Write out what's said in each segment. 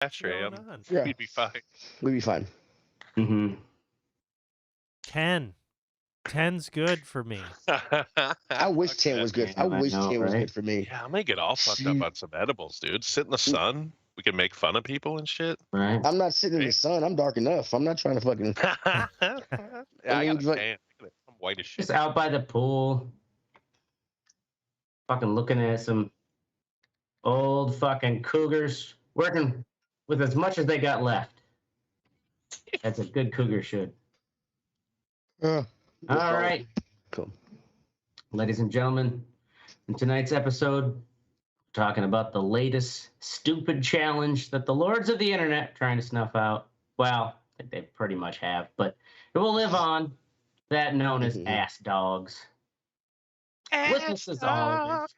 ashtray. What's going on? Yeah. We'd be fine. We'd be fine. Mm-hmm. 10. 10's good for me. I wish 10 was good. I wish 10 was good for me. Yeah, I'm gonna get all fucked up on some edibles, dude. Sit in the sun. We can make fun of people and shit. Right. I'm not sitting in the sun. I'm dark enough. I'm not trying to fucking. Yeah, I got a tan. I'm white as shit. Just out by the pool. Fucking looking at some old fucking cougars working with as much as they got left. That's a good cougar should. All right. Cool. Ladies and gentlemen, in tonight's episode, we're talking about the latest stupid challenge that the lords of the internet are trying to snuff out. Well, I think they pretty much have, but it will live on. That known as Ass-Dogs. With us as always,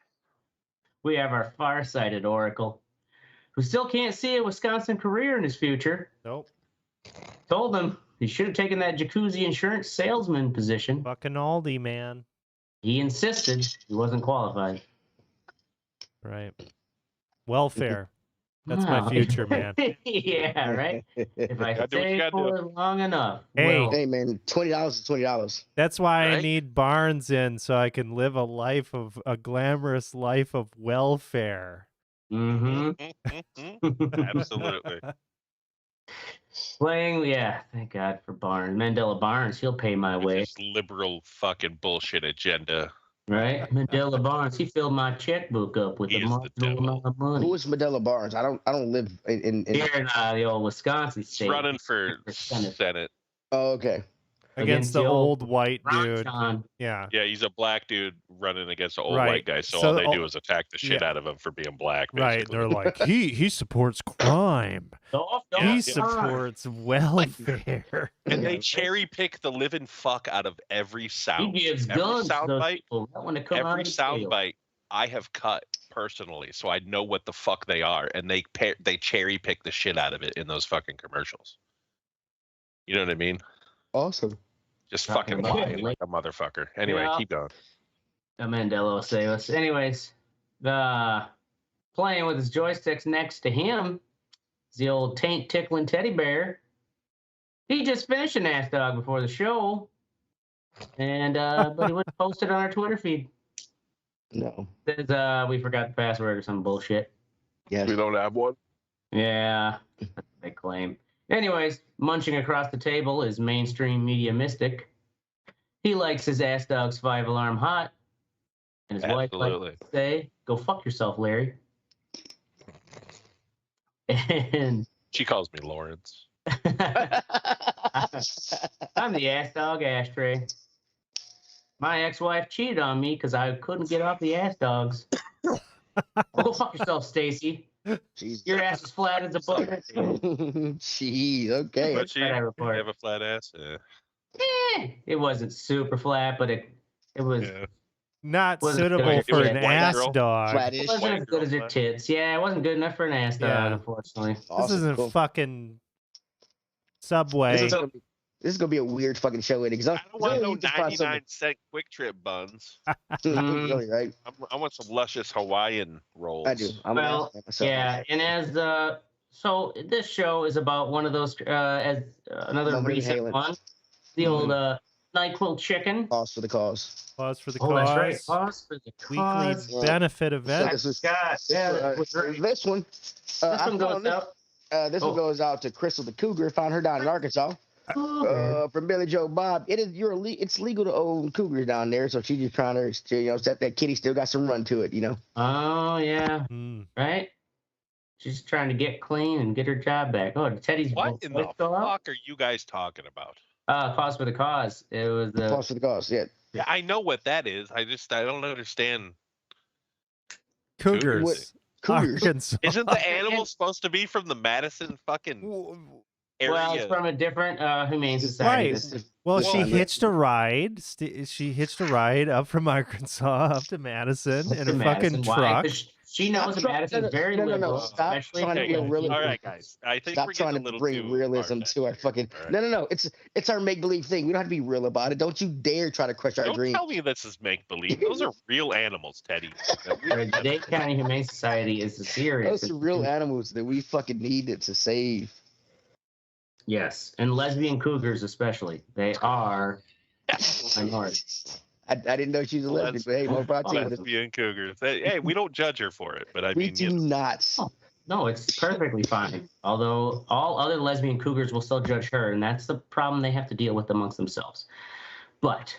we have our far-sighted Oracle, who still can't see a Wisconsin career in his future. Nope. Told him he should have taken that jacuzzi insurance salesman position. Fucking Aldi, man. He insisted he wasn't qualified. Right. Welfare. That's my future, man. Yeah, right? If I stay for it long enough. Hey. Well, Hey, man, $20 is $20. That's why I Right? need Barnes in so I can live a glamorous life of welfare. Absolutely. Playing, yeah, thank God for Barnes. Mandela Barnes, he'll pay my way. This liberal fucking bullshit agenda. Right? Mandela Barnes, he filled my checkbook up with He a is the devil. amount of money. Who is Medela Barnes? I don't live in Here in the old Wisconsin He's state. running for Senate. Senate. Oh, okay. Against the old white dude. Ron. Yeah. Yeah, he's a black dude running against an old Right. white guy. So, So all they all- do is attack the shit yeah. out of him for being black. Right. Basically. They're like, he supports crime. Yeah. He supports welfare. And they cherry pick the living fuck out of every He sound. gives Every guns to those soundbite, people. Not when they come out every of jail. soundbite I have cut personally, so I know what the fuck they are, and they cherry pick the shit out of it in those fucking commercials. You know what I mean? Awesome. Just Talking fucking about lying it. like a motherfucker. Anyway, Yeah. keep going. Mandela will save us. Anyways, playing with his joysticks next to him is the old taint tickling teddy bear. He just finished an ass dog before the show, and but he wouldn't post it on our Twitter feed. No. Says we forgot the password or some bullshit. Yes. We don't have one. Yeah, that's what they claim. Anyways, munching across the table is mainstream media mystic. He likes his ass dogs 5-alarm hot. And his wife likes to say, go fuck yourself, Larry. And She calls me Lawrence. I'm the ass dog ashtray. My ex-wife cheated on me because I couldn't get off the ass dogs. Well, go fuck yourself, Stacy. Jeez. Your ass is flat as a bucket. Jeez. Okay. But she That I have report. a flat ass. Yeah. It wasn't super flat, but it was. Yeah. Not Wasn't suitable good. for It was an a white ass girl. dog. It Flattish. wasn't White as good as girl your flat. tits. Yeah, it wasn't good enough for an ass dog, Yeah. unfortunately. This Awesome. isn't Cool. fucking Subway. This is gonna be a weird fucking show, Eddie. I don't want no 99-cent Quick Trip buns. Really, right? I want some luscious Hawaiian rolls. I do. I'm Well, gonna ask myself. yeah, and as so this show is about one of those as another Moment of recent inhalants. one, the old NyQuil chicken. Pause for the cause. Pause for the Oh, cause. that's right. Pause for the cause. Weekly benefit event. This is- God, yeah, that was this one. This I one goes found out. This one goes out to Crystal the Cougar. Found her down in Arkansas. From Billy Joe Bob. It's legal to own cougars down there, so she's just trying to that kitty still got some run to it, Oh yeah, Mm. right. She's trying to get clean and get her job back. Oh, Teddy's What in the voice go out? fuck are you guys talking about? Cause for the cause. It was the Pause for the cause. Yeah. Yeah, I know what that is. I don't understand. Cougars. Cougars. Arkansas. Isn't the animal supposed to be from the Madison fucking area? well, it's from a different humane society. Right. This is- Well, Well, she I mean- hitched a ride. She hitched a ride up from Arkansas up to Madison in a Madison. fucking Why? truck. 'Cause She knows Stop Madison's very no, liberal, Stop especially trying to Okay, be really. all right, guys. I think Stop we're trying getting to a little bring too realism far-fetched to our here. fucking. All right. No. It's our make believe thing. We don't have to be real about it. Don't you dare try to crush our Don't dreams. tell me this is make believe. Those are real animals, Teddy. The Dade County Humane Society is a serious. Those are real animals that we fucking needed to save. Yes, and lesbian cougars especially. They are minorities. I didn't know she was a lesbian, but hey, more power to you. Lesbian cougars. Hey, we don't judge her for it, but I We mean, do you know, not. No, it's perfectly fine. Although all other lesbian cougars will still judge her, and that's the problem they have to deal with amongst themselves. But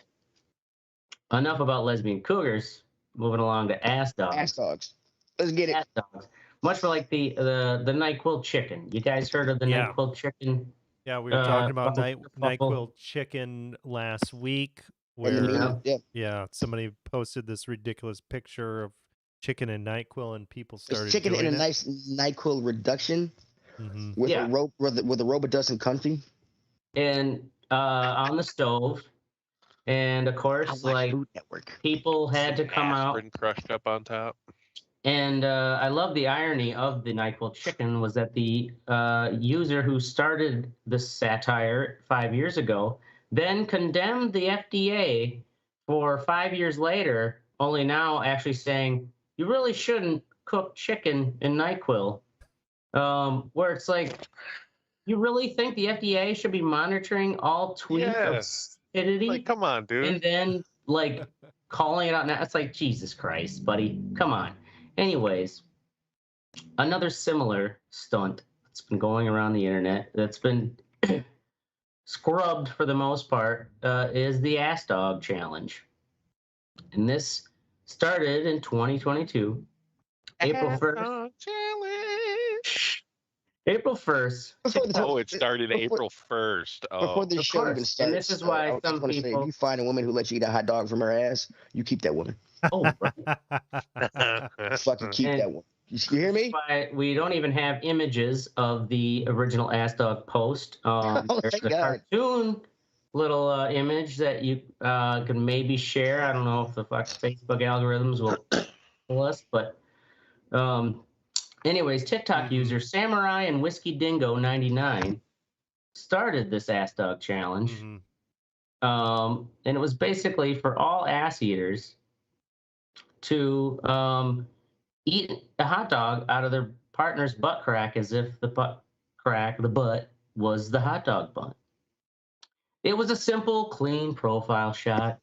enough about lesbian cougars. Moving along to Ass-Dogs. Ass-Dogs. Let's get it. Ass-Dogs. Much for like the NyQuil chicken. You guys heard of the Yeah. NyQuil chicken? Yeah, we were talking about Fumble. NyQuil chicken last week, And the where meaning, somebody posted this ridiculous picture of chicken and NyQuil, and people started It's chicken in doing a it. nice NyQuil reduction Mhm. with Yeah. a rope with a Robitussin country. And on the stove. And of I course, watch like Food Network. people had to come out. aspirin crushed up on top. And I love the irony of the NyQuil chicken was that the user who started this satire 5 years ago then condemned the FDA for 5 years later, only now actually saying, you really shouldn't cook chicken in NyQuil. Where it's like, you really think the FDA should be monitoring all tweets of stupidity? Like, come on, dude. And then, like, calling it out now? It's like, Jesus Christ, buddy. Come on. Anyways, another similar stunt that's been going around the internet that's been scrubbed for the most part is the Ass-Dog Challenge. And this started in 2022, April 1st. Challenge. April 1st. Oh, it started April 1st. Before Oh, the Of show even course. starts, And this is why I just some want to say, people- if you find a woman who lets you eat a hot dog from her ass, you keep that woman. Oh, right. Fucking keep And- that one. You hear me? Why we don't even have images of the original Ass-Dog post. Oh, There's thank a God. cartoon little image that you can maybe share. I don't know if the Facebook algorithms will pull us, but anyways, TikTok user Samurai and Whiskey Dingo 99 started this Ass-Dog Challenge. Mhm. And it was basically for all ass eaters to eat a hot dog out of their partner's butt crack as if the butt was the hot dog bun. It was a simple, clean profile shot,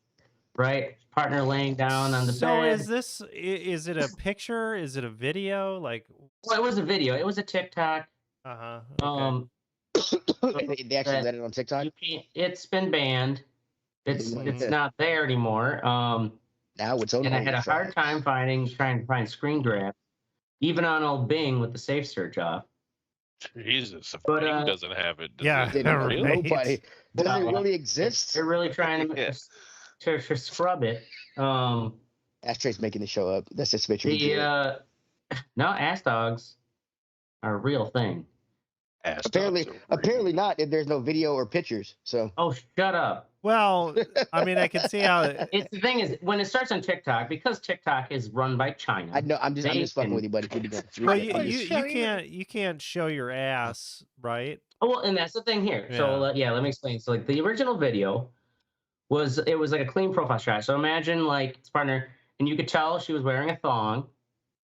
right? Partner laying down on the So bed. is it a picture? Is it a video? Like, Well, it was a video. It was a TikTok. okay. They actually let it on TikTok. You can't. It's been banned. It's Mhm. not there anymore. Now it's on. And I had a OnlyFans. hard time trying to find screen grab, even on old Bing with the safe search off. Jesus, if But, Bing doesn't have it. Does yeah, it? Didn't know right. nobody. Does it Uh, really exist? They're really trying to Yeah. to scrub it. Ashtray's making the show up. That's just picture. No, ass dogs are a real thing. Ass Apparently, dogs are apparently not. If there's no video or pictures, so Oh, shut up. Well, I mean, I can see how. It's the thing is when it starts on TikTok, because TikTok is run by China. I know. I'm just fucking They with you, buddy. Keep it going. Well, I'm just- you can't show your ass, right? Oh, well, and that's the thing here. So let me explain. So like the original video was like a clean profile shot. So imagine like his partner, and you could tell she was wearing a thong,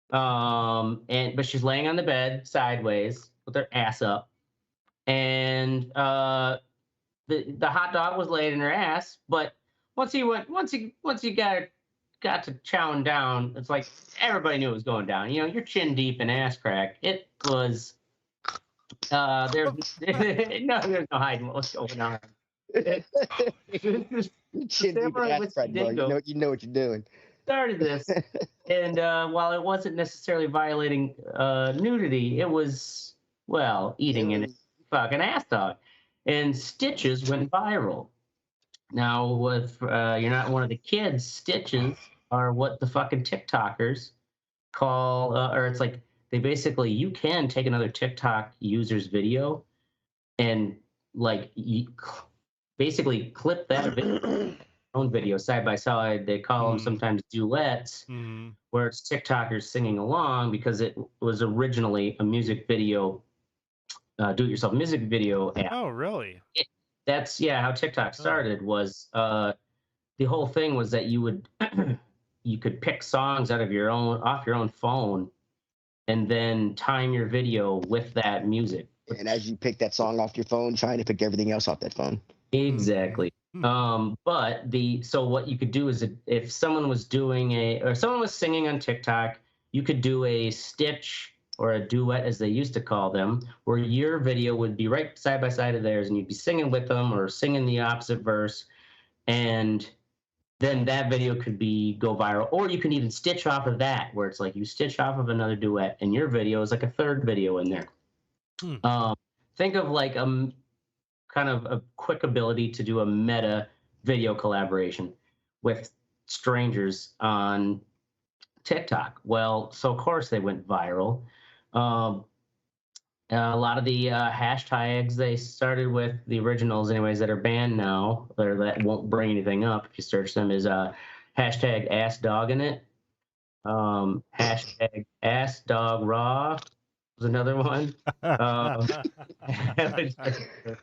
but she's laying on the bed sideways with her ass up, and the hot dog was laid in her ass. But once you got to chowing down, it's like everybody knew it was going down. You know, you're chin deep in ass crack. It was. There's no hiding what was going on. Chin deep in ass crack, bro. You know what you're doing. Started this, and while it wasn't necessarily violating nudity, it was eating an fucking ass dog, and stitches went viral. Now, if you're not one of the kids, stitches are what the fucking TikTokers call, or it's like. They basically, you can take another TikTok user's video and like basically clip that video own videos side by side. They call them sometimes duets, where it's TikTokers singing along because it was originally a music video, do-it-yourself music video app. Oh, really? That's how TikTok started. Was the whole thing was that you would you could pick songs off your own phone, and then time your video with that music. And as you pick that song off your phone, trying to pick everything else off that phone. Exactly. But so what you could do is if someone was someone was singing on TikTok, you could do a stitch or a duet, as they used to call them, where your video would be right side by side of theirs, and you'd be singing with them or singing the opposite verse, and then that video could go viral. Or you can even stitch off of that, where it's like you stitch off of another duet, and your video is like a third video in there. Think of like kind of a quick ability to do a meta video collaboration with strangers on TikTok. Well, so of course they went viral. A lot of the hashtags they started with, the originals anyways, that are banned now, or that won't bring anything up if you search them, is hashtag Ass-Dog in it. Hashtag Ass-Dog-Raw was another one.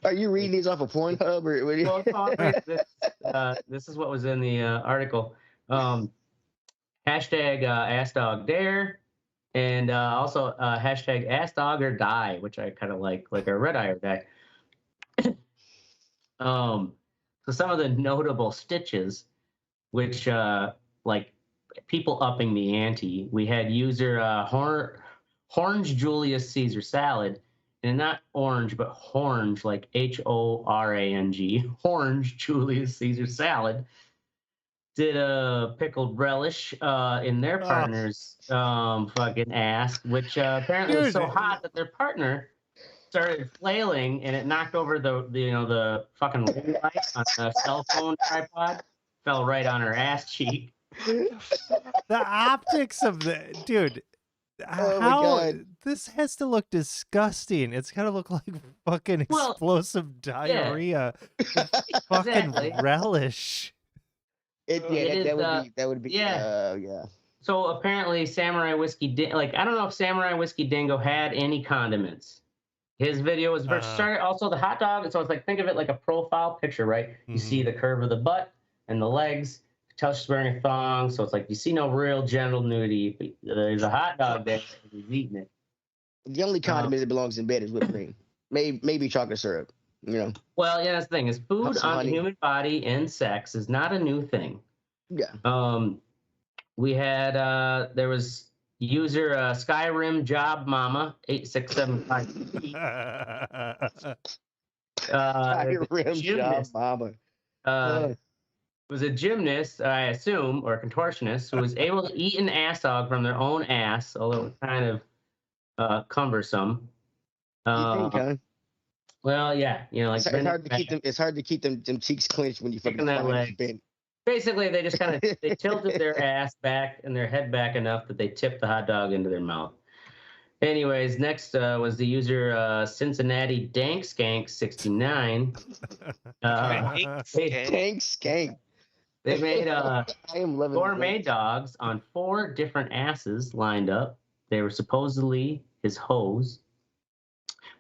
Are you reading these off of Pornhub or what? This is what was in the article. Hashtag Ass-Dog-Dare, and also hashtag Ass-Dog-or-Die, which I kind of like a red eye or die. So some of the notable stitches, which like people upping the ante, we had user Orange Julius Caesar Salad, and not orange, but Hornge, like Horang, Orange Julius Caesar Salad, did a pickled relish in their partner's fucking ass, which apparently was so hot that their partner started flailing, and it knocked over the fucking light on the cell phone tripod, fell right on her ass cheek. The optics of the dude. Oh my God. This has to look disgusting. It's gotta look like fucking explosive diarrhea. Fucking relish. That would be yeah. So apparently Samurai Whiskey I don't know if Samurai Whiskey Dingo had any condiments. His video was first started. Also the hot dog, so it's like, think of it like a profile picture, right? You see the curve of the butt and the legs. Tell she's wearing a thong, so it's like you see no real genital nudity. But there's a hot dog there, he's eating it. The only condiment that belongs in bed is whipped cream, maybe chocolate syrup. You know. Well, yeah, that's the thing is food on the human body and sex is not a new thing. Yeah. We had there was user Skyrim Job Mama 8675. Skyrim Job Mama. Was a gymnast, I assume, or a contortionist, who was able to eat an ass dog from their own ass, although it was kind of cumbersome. You think, huh? Well, yeah, like it's hard to keep them cheeks clenched when you fucking that leg. Basically, they just kind of they tilted their ass back and their head back enough that they tipped the hot dog into their mouth. Anyways, next was the user Cincinnati Dank Skank 69. Dank Skank. They made I am loving gourmet dogs on 4 different asses lined up. They were supposedly his hoes.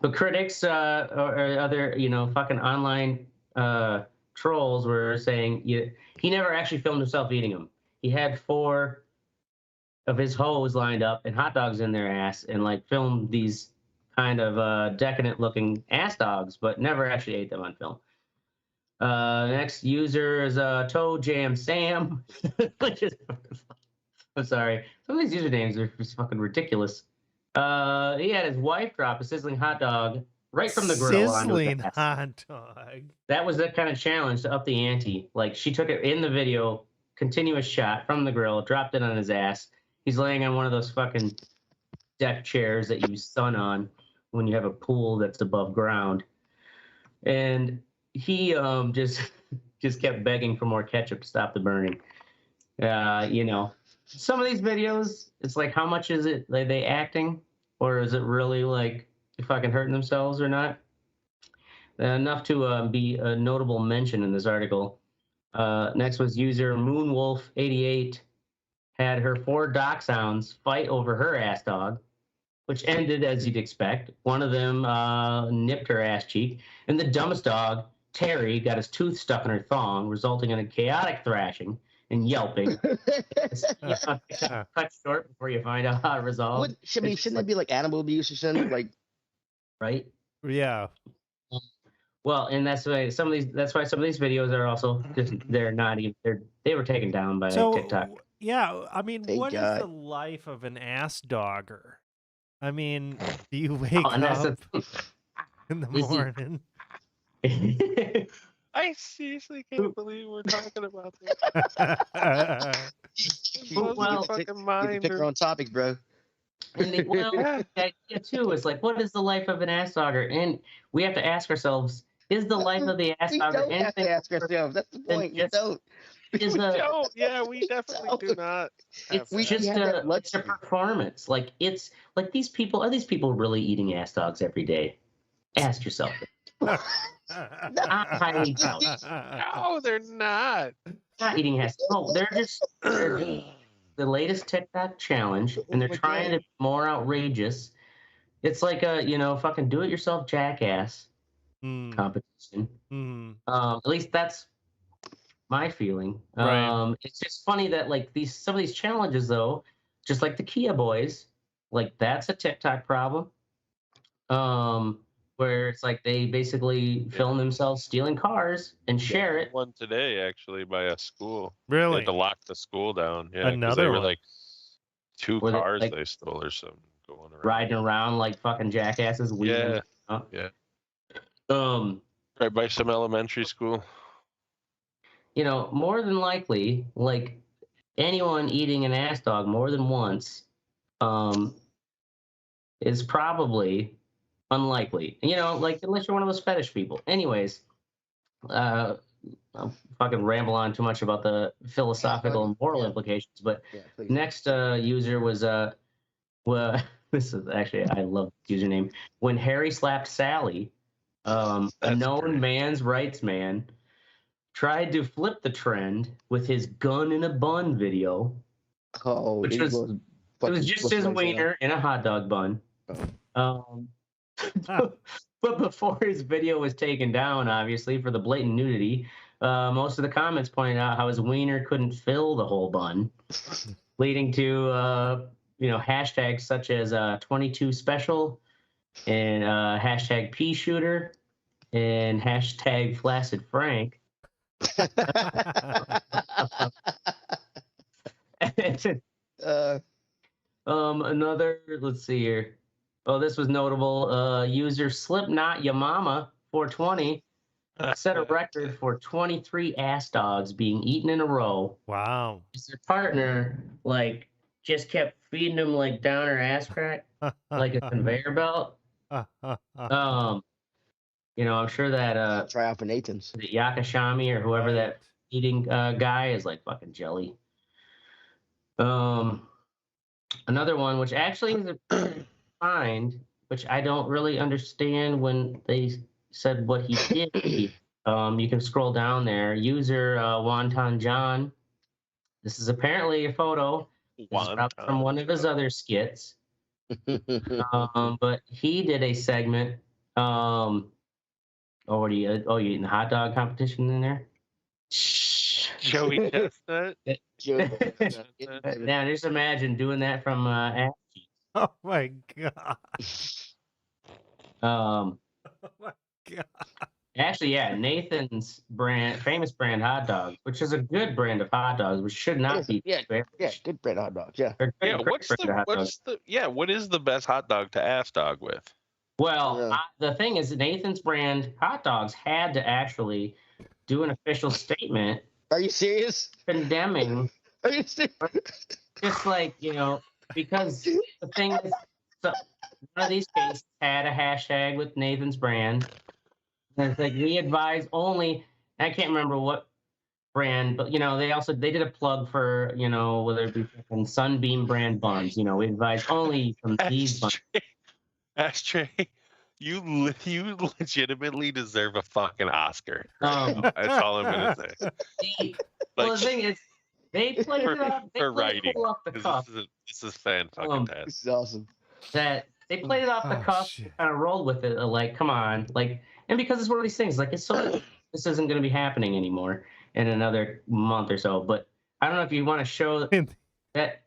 But critics or other, fucking online trolls were saying he never actually filmed himself eating them. He had 4 of his hoes lined up and hot dogs in their ass and like filmed these kind of decadent looking ass dogs, but never actually ate them on film. Next user is Toe Jam Sam, which is, I'm sorry, some of these usernames are just fucking ridiculous. He had his wife drop a sizzling hot dog right from the grill. Sizzling hot dog. That was the kind of challenge to up the ante. Like she took it in the video, continuous shot from the grill, dropped it on his ass. He's laying on one of those fucking deck chairs that you sun on when you have a pool that's above ground. And he just kept begging for more ketchup to stop the burning. Some of these videos, it's like, how much is it? Are they acting? Or is it really like fucking hurting themselves or not? Enough to be a notable mention in this article. Next was user Moonwolf88 had her 4 dachshunds fight over her ass dog, which ended as you'd expect. One of them nipped her ass cheek, and the dumbest dog, Terry, got his tooth stuck in her thong, resulting in a chaotic thrashing and yelping. Cut short before you find out how to resolve. Shouldn't that be like animal abuse or something? Like, right? Yeah. Well, and that's why some of these videos are also just they were taken down by TikTok. Yeah, I mean, Thank what God. is the life of an ass dogger? I mean, do you wake and that's up in the morning? I seriously can't believe we're talking about this. Well, fucking mind. Pick our own topics, bro. And the idea too is like, what is the life of an ass dogger? And we have to ask ourselves: is the life of the ass dogger We don't have to ask ourselves. That's the point. We don't. Yeah, we definitely do not. It's just a performance. Like it's like these people are really eating ass dogs every day? Ask yourself. No, they're not. Not eating ass. No, they're just the latest TikTok challenge, and they're trying to be more outrageous. It's like a fucking do-it-yourself jackass competition. At least that's my feeling. Right. It's just funny that like some of these challenges though, just like the Kia boys, like that's a TikTok problem. Where it's like they basically film themselves stealing cars and share it. One today actually by a school. Really? They had to lock the school down. Yeah, Another they were one. like 2 cars they stole or something going around. Riding around like fucking jackasses. Yeah. Right by some elementary school. More than likely, like anyone eating an ass dog more than once, is probably unlikely. Like unless you're one of those fetish people. Anyways, I'll fucking ramble on too much about the philosophical and moral implications. But next user was well, this is actually I love this username. When Harry slapped Sally, a known man's rights man tried to flip the trend with his gun in a bun video. Oh, which was just his wiener in a hot dog bun. But before his video was taken down, obviously, for the blatant nudity, most of the comments pointed out how his wiener couldn't fill the whole bun, leading to hashtags such as 22 special and hashtag pea shooter and hashtag flaccid Frank. Another, let's see here. Oh, this was notable. User Slipknot Yamama 420 set a record for 23 ass dogs being eaten in a row. Wow. Their partner just kept feeding them down her ass crack like a conveyor belt. I'm sure that try out for Nathan's. The Yakashami or whoever that eating guy is like fucking jelly. Another one, which actually is a find, which I don't really understand when they said what he did. You can scroll down there. User Wonton John. This is apparently a photo from one of his other skits. But he did a segment. You eating the hot dog competition in there? Joey Chestnut. Now just imagine doing that from ass cheeks. Oh my god. Oh my god. Actually, yeah, Nathan's famous brand hot dogs, which is a good brand of hot dogs, which should not be. Yeah, good brand of hot dogs. Yeah. What is the best hot dog to ass dog with? Well, the thing is, Nathan's brand hot dogs had to actually do an official statement. Are you serious? Condemning. Are you serious? Just because the thing is, one of these cases had a hashtag with Nathan's brand. And it's we advise only. I can't remember what brand, but they did a plug for whether it be Sunbeam brand buns. We advise only from these buns. Ashtray. You legitimately deserve a fucking Oscar. Um, That's all I'm gonna say. Well, the thing is, they played it up. They For played writing, it off the 'cause cuff. this is fan fucking tastic. This is awesome. That they played it off the Oh, cuff, shit. kind of rolled with it. Like, come on, like, and because it's one of these things, like, it's so this isn't going to be happening anymore in another month or so. But I don't know if you want to show that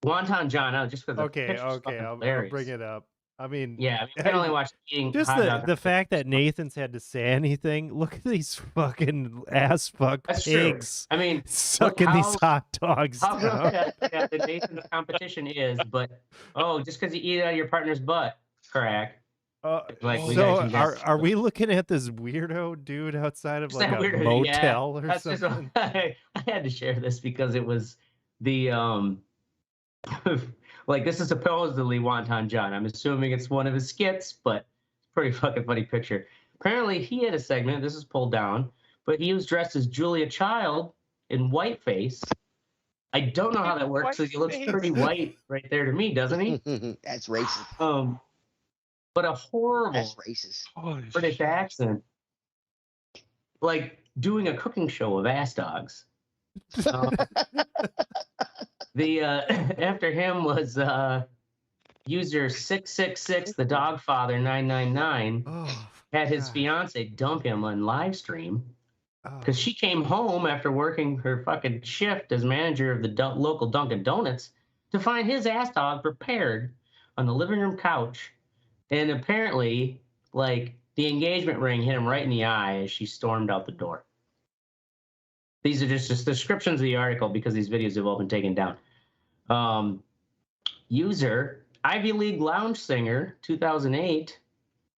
Wonton John out just because Okay, I'll bring it up. I mean, Yeah, I mean, you can only watch eating just hot dog. the fact that Nathan's had to say anything. Look at these fucking ass fuck That's true. pigs I mean, sucking these hot dogs how down. good the Nathan's competition is, but just because you eat it out of your partner's butt, crack. Like, we so got are we looking at this weirdo dude outside of Just like that a weirdo, motel or That's something? Just, I had to share this because it was the like, this is supposedly Wonton John. I'm assuming it's one of his skits, but pretty fucking funny picture. Apparently, he had a segment. This is pulled down, but he was dressed as Julia Child in whiteface. I don't know how that works because he looks pretty white right there to me, doesn't he? That's racist. But a horrible That's racist. British accent, like doing a cooking show of ass dogs. After him was user 666, the dog father 999, had his fiance dump him on live stream because she came home after working her fucking shift as manager of the local Dunkin' Donuts to find his ass dog prepared on the living room couch, and apparently, like, the engagement ring hit him right in the eye as she stormed out the door. These are just descriptions of the article because these videos have all been taken down. User Ivy League lounge singer 2008.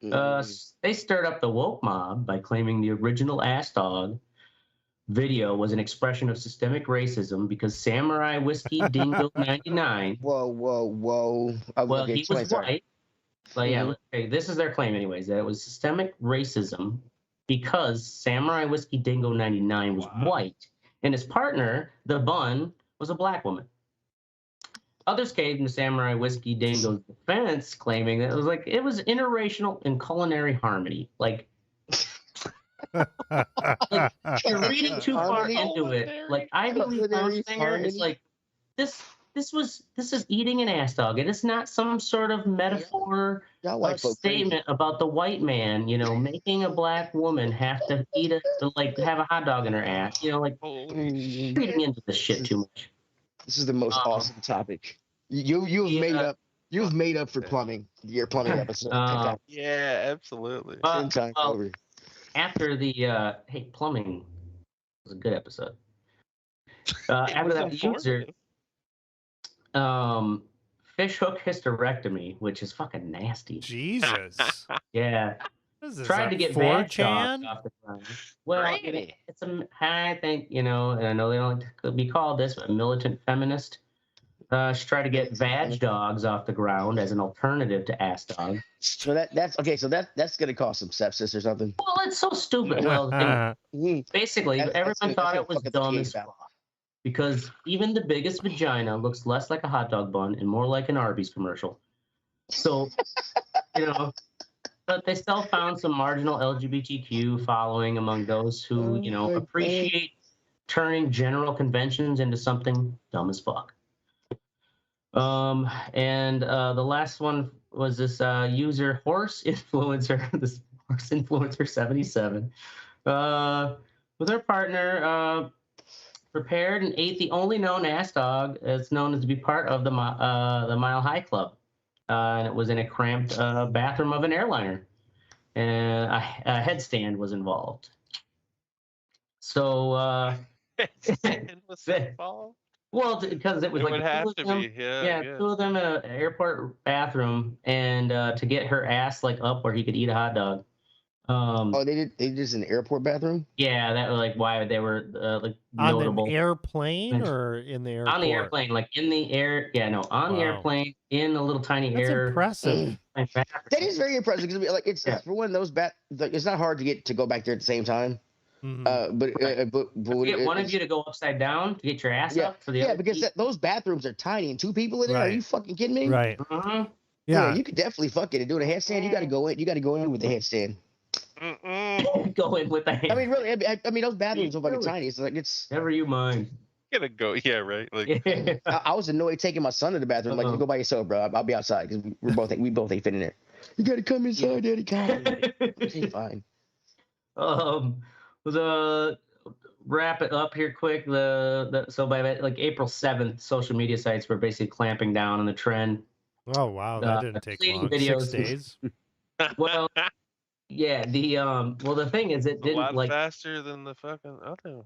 They stirred up the woke mob by claiming the original ass dog video was an expression of systemic racism because Samurai Whiskey Dingo 99. Whoa. Well, he was white. But yeah, okay, this is their claim anyways, that it was systemic racism because Samurai Whiskey Dingo 99 was white and his partner, the Bun, was a black woman. Others came to Samurai Whiskey Dingo's defense, claiming that it was interracial and culinary harmony. Like you're reading too far into it. Like Ivy League lounge singer is like this is eating an ass dog, and it's not some sort of metaphor or statement about the white man, making a black woman have to have a hot dog in her ass, reading into this shit too much. This is the most awesome topic. You've made up for plumbing, your plumbing episode. Yeah, absolutely. Over. After the plumbing was a good episode. After that user fishhook hysterectomy, which is fucking nasty. Jesus. Yeah. Tried to get 4chan off the ground. Well, it's I think, and I know they don't like to be called this, but militant feminist. She tried to get vag dogs off the ground as an alternative to ass dog. So that's okay. So that's gonna cause some sepsis or something. Well, it's so stupid. Well, basically, everyone thought it was dumb as fuck. Because even the biggest vagina looks less like a hot dog bun and more like an Arby's commercial. So, but they still found some marginal LGBTQ following among those who, appreciate turning general conventions into something dumb as fuck. And the last one was this user Horse Influencer 77, with her partner, prepared and ate the only known ass dog that's known to be part of the Mile High Club. And it was in a cramped bathroom of an airliner. And a headstand was involved. So, headstand was involved? Well, because it was would have to be. Yeah, two of them in an airport bathroom, and to get her ass up where he could eat a hot dog. They did this in the airport bathroom? Yeah, that was why they were notable. On an airplane or in the airport? On the airplane, in the air. Yeah, no, on the airplane in a little tiny air. Impressive. That is very impressive because it's for one of those it's not hard to go back there at the same time. Mm-hmm. But get one of you to go upside down to get your ass up for the other because those bathrooms are tiny and two people in there. Right. Are you fucking kidding me? Right. Uh-huh. Yeah. You could definitely fuck it and do the handstand. You got to go in. You got to go in with the handstand. Go in with the hand. I mean, really. I mean, those bathrooms are fucking tiny. It's like it's. Never you mind. Gotta go. Yeah, right. Like, I was annoyed taking my son to the bathroom. Like, you go by yourself, bro. I'll be outside because we both ain't fit in there. You gotta come inside, Daddy. Come. Fine. The wrap it up here quick. So by like April 7th, social media sites were basically clamping down on the trend. Oh wow, that didn't take long. Videos. 6 days. Well, yeah. The thing is, it didn't a lot like faster than the fucking other.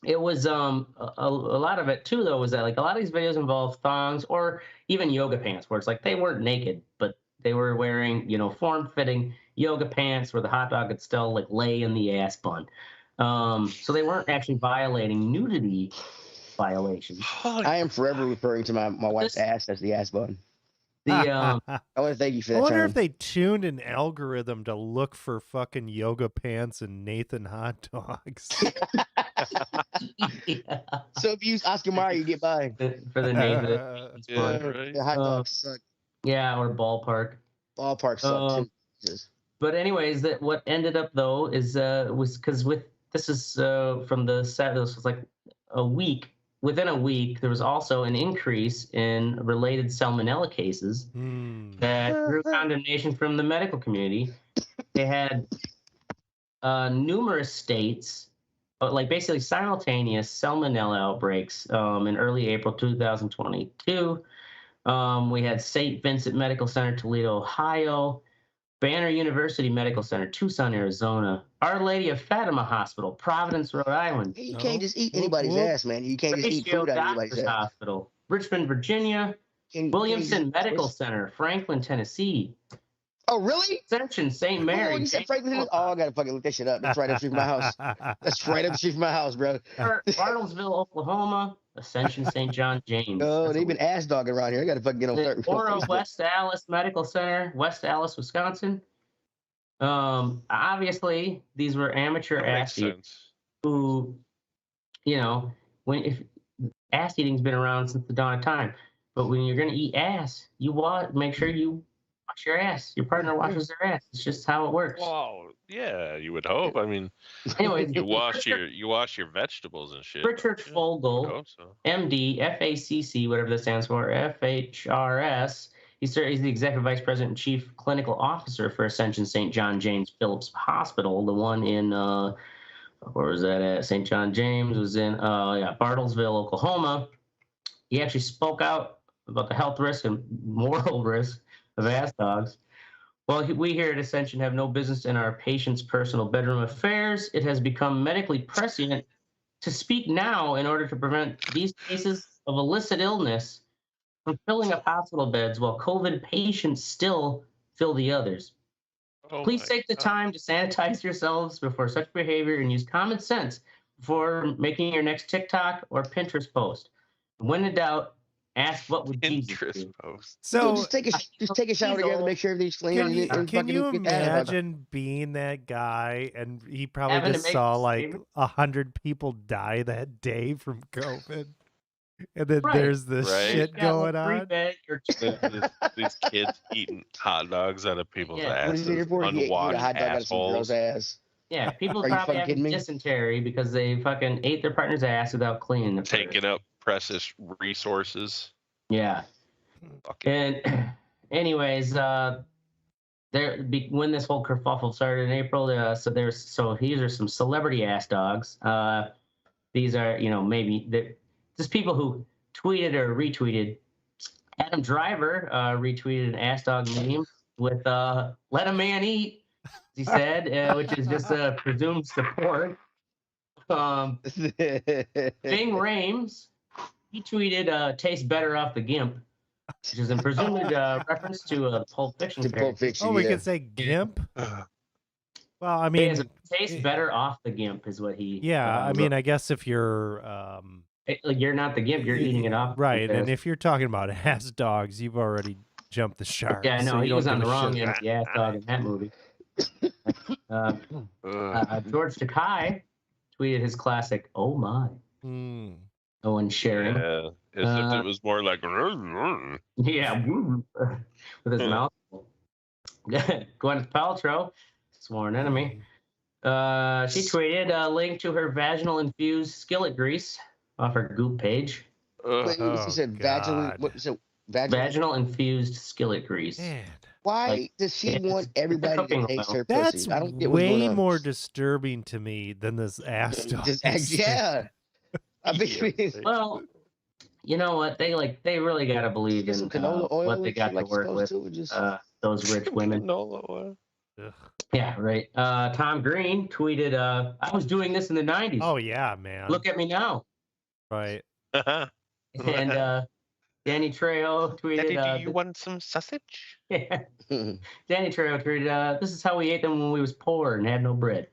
It was a lot of it too, though, was that like a lot of these videos involve thongs or even yoga pants, where it's like they weren't naked, but they were wearing, form-fitting yoga pants where the hot dog could still like lay in the ass bun. So they weren't actually violating nudity violations. I am forever referring to my wife's ass as the ass bun. I want to thank you for that. I wonder term. if they tuned an algorithm to look for fucking yoga pants and Nathan hot dogs. Yeah. So if you use Oscar Mayer, you get by. For the Nathan. Right. The hot dogs suck. Yeah, or ballpark. Ballpark suck too. Jesus. But anyways, what ended up though was because this is from the set. This was like a week. Within a week, there was also an increase in related salmonella cases that drew condemnation from the medical community. They had numerous states, like basically simultaneous salmonella outbreaks in early April 2022. We had St. Vincent Medical Center, Toledo, Ohio, Banner University Medical Center, Tucson, Arizona, Our Lady of Fatima Hospital, Providence, Rhode Island. You can't just eat anybody's ass, man. You can't just eat food out of anybody's ass. Hospital, Richmond, Virginia, Williamson Medical Center, Franklin, Tennessee. Oh, really? Ascension, St. Mary. Oh, you said Franklin? Oh, I gotta fucking look that shit up. That's right up the street from my house. That's right up the street from my house, bro. Bartlesville, Oklahoma. Ascension, St. John James. Oh, they've been ass dogging around here. I gotta fucking get on third. Oro West Allis Medical Center, West Allis, Wisconsin. Obviously, these were amateur athletes who, if ass eating's been around since the dawn of time, but when you're gonna eat ass, make sure you wash your ass. Your partner washes their ass. It's just how it works. Well, yeah, you would hope. I mean, anyway, you wash your vegetables and shit. Richard Fogel, MD, FACC, whatever that stands for, FHRS. He's the executive vice president and chief clinical officer for Ascension St. John James Phillips Hospital, the one in where was that at? St. John James was in Bartlesville, Oklahoma. He actually spoke out about the health risk and moral risk of ass dogs. Well, we here at Ascension have no business in our patients' personal bedroom affairs. It has become medically prescient to speak now in order to prevent these cases of illicit illness from filling up hospital beds while COVID patients still fill the others. Please take the time to sanitize yourselves before such behavior and use common sense before making your next TikTok or Pinterest post. When in doubt, ask what would Jesus do. So just take a shower together to make sure everything's clean. Can you imagine being that guy and he probably just saw like 100 people die that day from COVID? And then there's this shit going on. These kids eating hot dogs out of people's asses. Unwashed assholes. Ass. Yeah, people probably have dysentery because they fucking ate their partner's ass without cleaning it. Taking up precious resources. Yeah. And anyways, when this whole kerfuffle started in April, these are some celebrity ass dogs. These are, maybe just people who tweeted or retweeted. Adam Driver retweeted an ass dog meme with "Let a man eat," he said, which is just presumed support. Bing Rames, he tweeted "Tastes better off the gimp," which is in presumed reference to a Pulp Fiction character. Oh, we could say gimp? Well, I mean... Tastes better off the gimp is what he... Yeah, I mean, I guess if you're... you're not the gimp, you're eating it off. Right, and if you're talking about ass dogs, you've already jumped the shark. Yeah, no, he was on the wrong end of the ass dog in that movie. George Takei tweeted his classic, "Oh my." Owen sharing. As if it was more like. Yeah, with his mouth. Gwyneth Paltrow, sworn enemy. She tweeted a link to her vaginal infused skillet grease off her Goop page. Wait, you said vaginal. What is it? Vaginal infused skillet grease. Man. Why does she want everybody to taste her pussy? That's I don't get what's going way on. more disturbing to me than this ass dog. Yeah. Well, you know what? They really got to believe in what they got to work with. Those rich women. Canola oil. Yeah, right. Tom Green tweeted, I was doing this in the 90s. Oh, yeah, man. Look at me now. Right. And Danny Trejo tweeted, Daddy, do you want some sausage? Yeah. Danny Trejo tweeted, this is how we ate them when we was poor and had no bread.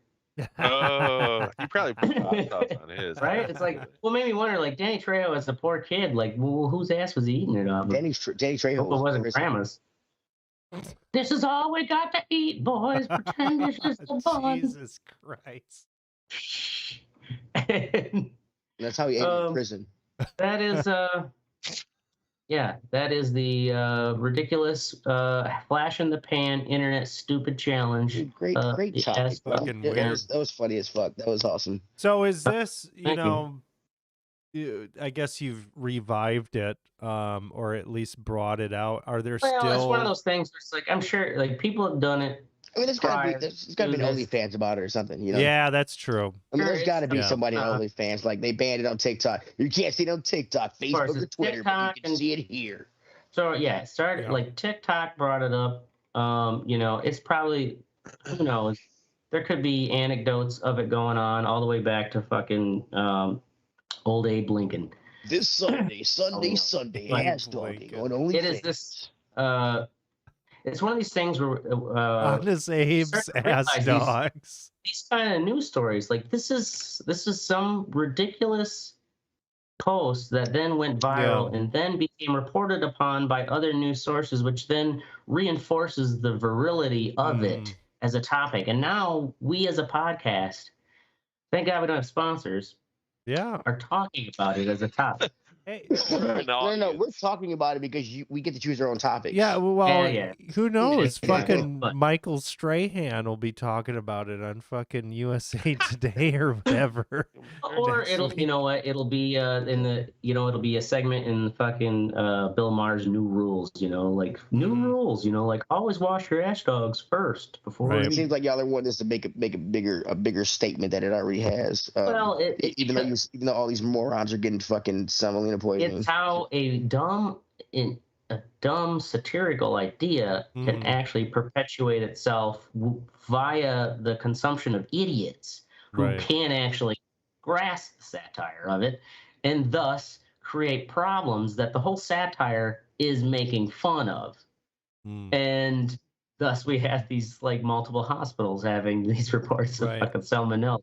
Oh, he probably put hot sauce on his. Right? It's like, well, made me wonder, like, Danny Trejo as a poor kid, like, well, whose ass was he eating it off? Danny Trejo Hope it wasn't grandma's. This is all we got to eat, boys. Pretend this is the bun. Jesus Christ. That's how he ate in prison. That is, yeah, that is the ridiculous flash in the pan internet stupid challenge. Great topic. That was funny as fuck. That was awesome. So is this, I guess you've revived it, or at least brought it out. Are there still? Well, it's one of those things where it's like, I'm sure like people have done it. I mean, there's got to be an OnlyFans about it or something, you know? Yeah, that's true. I mean, there's got to be somebody on OnlyFans. Like, they banned it on TikTok. You can't see it on TikTok, Facebook, or Twitter, but you can see it here. So, yeah, it started, like, TikTok brought it up. It's probably, who knows? There could be anecdotes of it going on all the way back to fucking old Abe Lincoln. This Sunday, Ass-Dogging on OnlyFans. It is this... It's one of these things where Honest Abe's Ass-Dogs. These kind of news stories, like this is some ridiculous post that then went viral and then became reported upon by other news sources, which then reinforces the virility of it as a topic. And now we as a podcast, thank God we don't have sponsors, are talking about it as a topic. Hey, no, we're talking about it because we get to choose our own topics. Yeah, well, who knows? Fucking Michael Strahan will be talking about it on fucking USA Today or whatever. Or it'll, you know what? It'll be it'll be a segment in fucking Bill Maher's New Rules. Like new rules. Like always wash your ass dogs first before. Right. It seems like y'all are wanting this to make a bigger statement that it already has. Well, even though all these morons are getting fucking salmonella poisoning. It's how a dumb satirical idea can actually perpetuate itself via the consumption of idiots who can actually grasp the satire of it and thus create problems that the whole satire is making fun of. And thus we have these like multiple hospitals having these reports of fucking salmonella.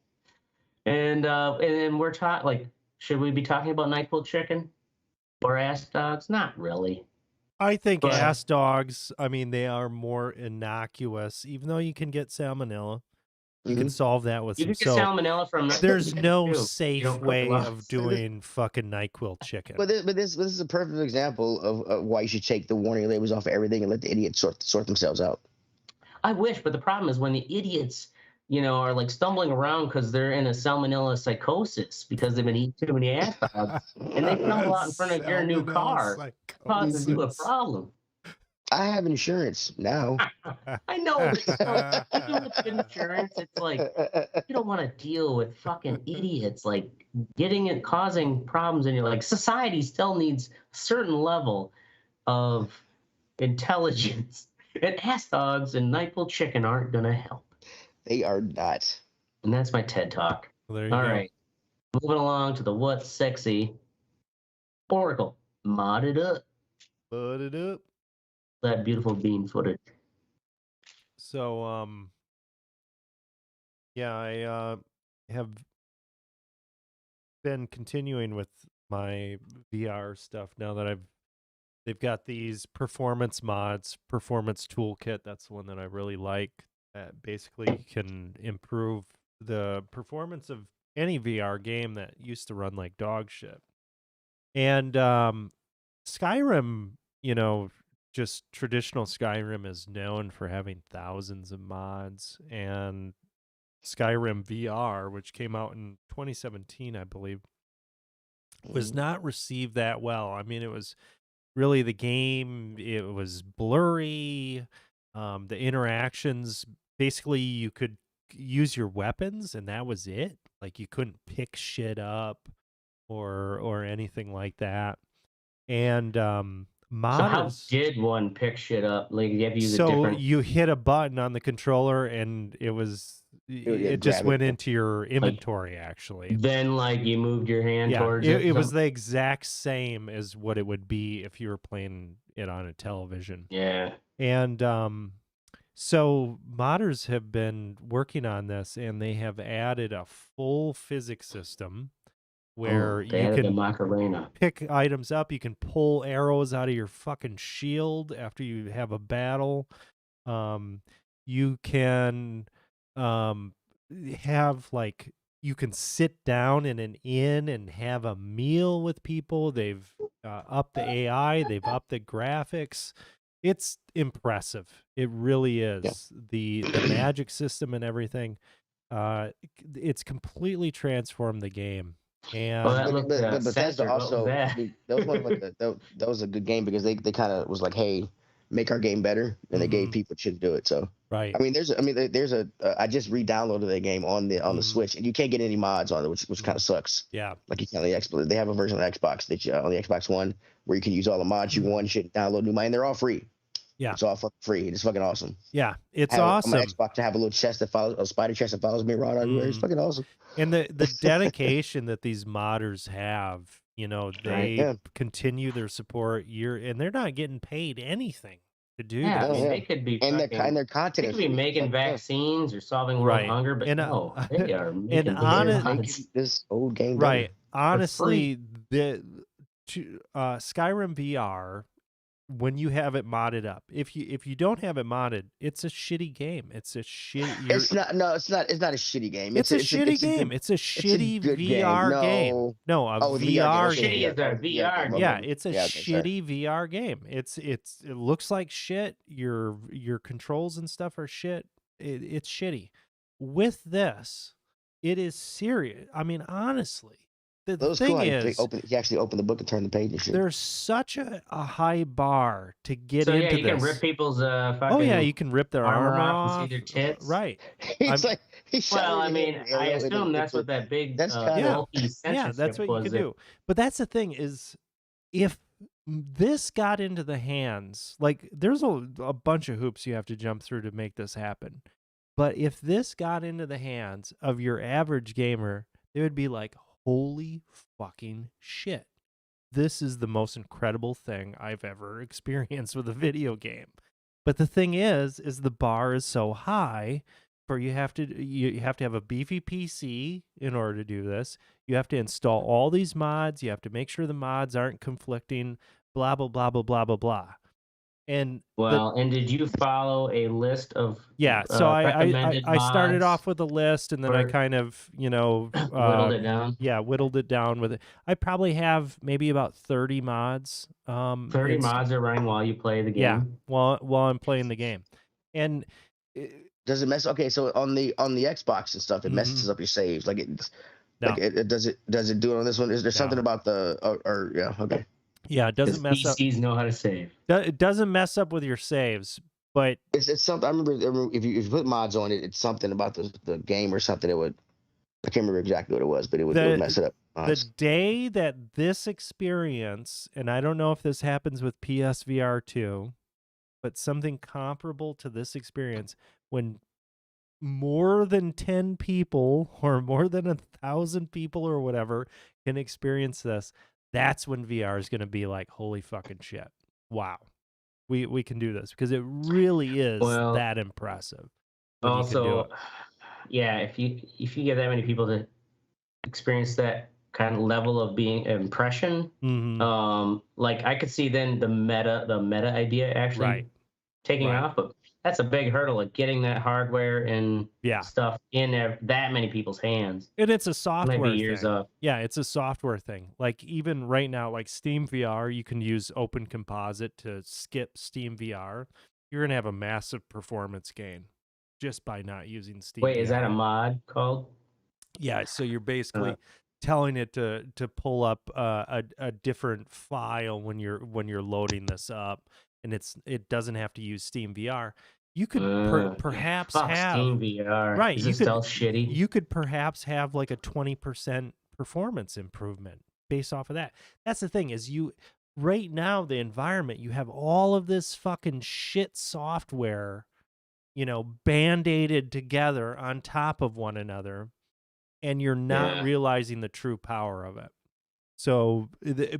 And then we're talking like, should we be talking about NyQuil chicken or ass dogs? Not really. I think ass dogs, I mean, they are more innocuous, even though you can get salmonella. You can solve that with some soap. Salmonella from There's no safe way of doing fucking NyQuil chicken. But this is a perfect example of why you should take the warning labels off of everything and let the idiots sort themselves out. I wish, but the problem is when the idiots are like stumbling around because they're in a salmonella psychosis because they've been eating too many ass dogs, and they stumble out in front of your new car, causes you a problem. I have insurance now. I know. Even with insurance, it's like you don't want to deal with fucking idiots like causing problems in your like society still needs a certain level of intelligence, and ass dogs and NyQuil chicken aren't gonna help. They are not. And that's my TED Talk. Well, there you All go. right. Moving along to the What's Sexy. Oracle. Mod it up. Put it up. That beautiful bean footage. So, I have been continuing with my VR stuff now that they've got these performance mods, performance toolkit. That's the one that I really like. That basically can improve the performance of any VR game that used to run like dog shit. And Skyrim, just traditional Skyrim is known for having thousands of mods, and Skyrim VR, which came out in 2017, I believe, was not received that well. I mean, it was really the game, it was blurry. The interactions, basically you could use your weapons and that was it. Like you couldn't pick shit up or anything like that. And modders. So how did one pick shit up? Like you have to use a different. You hit a button on the controller and it just went into your inventory, actually. Then, like, you moved your hand towards it. It was the exact same as what it would be if you were playing it on a television. Yeah. And so modders have been working on this, and they have added a full physics system where you can pick items up. You can pull arrows out of your fucking shield after you have a battle. You can have like you can sit down in an inn and have a meal with people. They've upped the AI, they've upped the graphics. It's impressive. It really is. The magic system and everything. It's completely transformed the game. And but Bethesda also that was a good game because they kind of was like, hey, make our game better, and they gave people shit to do it. So right. I mean, there's a I just re-downloaded that game on the Switch, and you can't get any mods on it, which kind of sucks. Yeah, like you can't on the Xbox. They have a version of Xbox that on the Xbox One where you can use all the mods you want, shit, download new mods, and they're all free. Yeah, it's all fucking free. It's fucking awesome. Yeah, it's awesome. On my Xbox to have a little chest that follows a spider chest that follows me around everywhere. It's fucking awesome. And the dedication that these modders have, they continue their support and they're not getting paid anything to do that. I mean, they could be and their content. They could be making vaccines or solving world hunger, but no, they are making this old game. Right. Honestly, the Skyrim VR, when you have it modded up, if you don't have it modded, it's a shitty game. It's a shitty. It's not a shitty game. It's a shitty game. It's a shitty VR game. No, a VR game. Shitty is a VR game. Yeah, it's a shitty VR game. It looks like shit. Your controls and stuff are shit. It's shitty. With this, it is serious. I mean, honestly. The thing is, he actually opened the book and turned the page and shit. There's such a high bar to get into this. So you can rip people's fucking you can rip their armor off and see their tits. Right. I mean, I assume that's what that big that's what you can do. But that's the thing is, if this got into the hands, like there's a bunch of hoops you have to jump through to make this happen. But if this got into the hands of your average gamer, they would be like, holy fucking shit. This is the most incredible thing I've ever experienced with a video game. But the thing is the bar is so high for you have to have a beefy PC in order to do this. You have to install all these mods. You have to make sure the mods aren't conflicting, blah, blah, blah, blah, blah, blah, blah. And did you follow a list of so I started off with a list, and then I kind of whittled it down. Whittled it down with it. I probably have maybe about 30 mods. 30 mods are running while you play the game. Yeah, while I'm playing the game. And does it mess? Okay, so on the Xbox and stuff, it messes up your saves. Like it does it do it on this one? Is there something about the okay? Yeah, it doesn't mess up. PCs know how to save. It doesn't mess up with your saves, but it's something. I remember if you put mods on it, it's something about the game or something. I can't remember exactly what it was, but it would mess it up. The day that this experience, and I don't know if this happens with PSVR 2, but something comparable to this experience, when more than 10 people or more than 1,000 people or whatever can experience this, that's when VR is going to be like, holy fucking shit. Wow. We can do this because it really is that impressive. Also, if you get that many people to experience that kind of level of being impression, like I could see then the meta idea actually taking off, but that's a big hurdle of getting that hardware and stuff in that many people's hands. And it's a software Maybe years thing. up. Yeah, it's a software thing. Like even right now, like Steam VR, you can use Open Composite to skip Steam VR. You're gonna have a massive performance gain just by not using Steam Wait, VR. is that a mod called? Yeah, so you're basically telling it to pull up a different file when you're loading this up, and it doesn't have to use Steam VR. You could perhaps have Steam VR. Right, Is it still shitty? You could perhaps have like a 20% performance improvement based off of that. That's the thing is right now the environment, you have all of this fucking shit software, band-aided together on top of one another, and you're not realizing the true power of it. So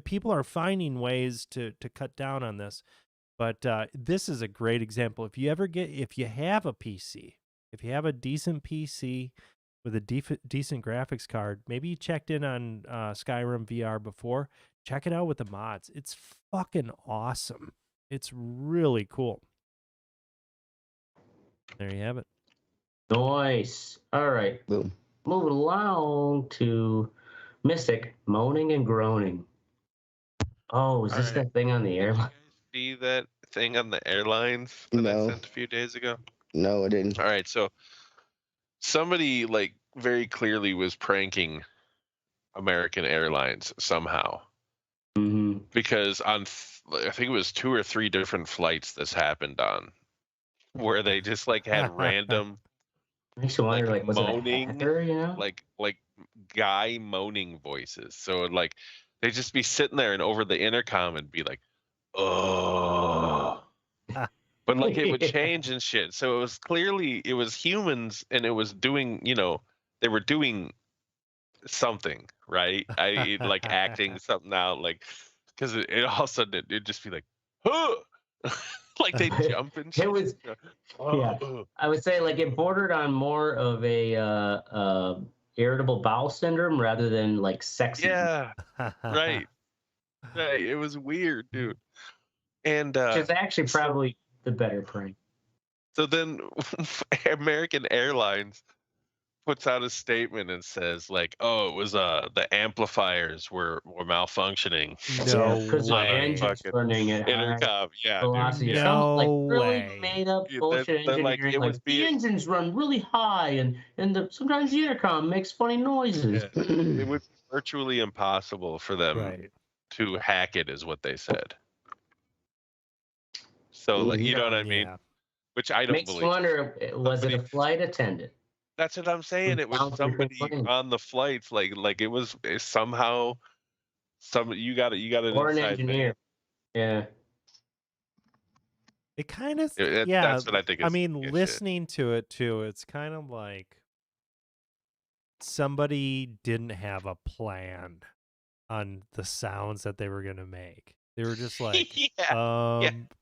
people are finding ways to cut down on this. But this is a great example. If you have a PC, if you have a decent PC with a decent graphics card, maybe you checked in on Skyrim VR before, check it out with the mods. It's fucking awesome. It's really cool. There you have it. Nice. All right. Boom. Moving along to Mystic, moaning and groaning. Oh, is this that thing on the airline? See that thing on the airlines that I sent a few days ago? No, I didn't. All right, so somebody like very clearly was pranking American Airlines somehow. Mm-hmm. Because on I think it was 2 or 3 different flights this happened on, where they just like had random makes you wonder, like was moaning, it a hacker, you know? like guy moaning voices. So like they'd just be sitting there and over the intercom and be like, oh, but like it would change and shit. So it was humans, and it was doing, they were doing something, right? Like acting something out, like, because it all of a sudden it'd just be like, huh! Like they jump and shit. It was, I would say like it bordered on more of a irritable bowel syndrome rather than like sexy. Yeah, right. It was weird, dude. And which is actually probably the better prank. So then American Airlines puts out a statement and says like, oh, it was the amplifiers were malfunctioning. No because the engine's running at intercom. Yeah, velocity. No Some like really way. made up bullshit engineering. Like, the engines run really high, and sometimes the intercom makes funny noises. Yeah. It would be virtually impossible for them to hack it, is what they said. So like, you know what I mean? Yeah. Which I don't Makes believe. you wonder, was it a flight attendant? That's what I'm saying. It was somebody on the flights, like it was somehow you got an or an inside engineer. man. Yeah. It kind of that's what I think. I mean, listening to it too, it's kind of like somebody didn't have a plan on the sounds that they were gonna make. They were just like,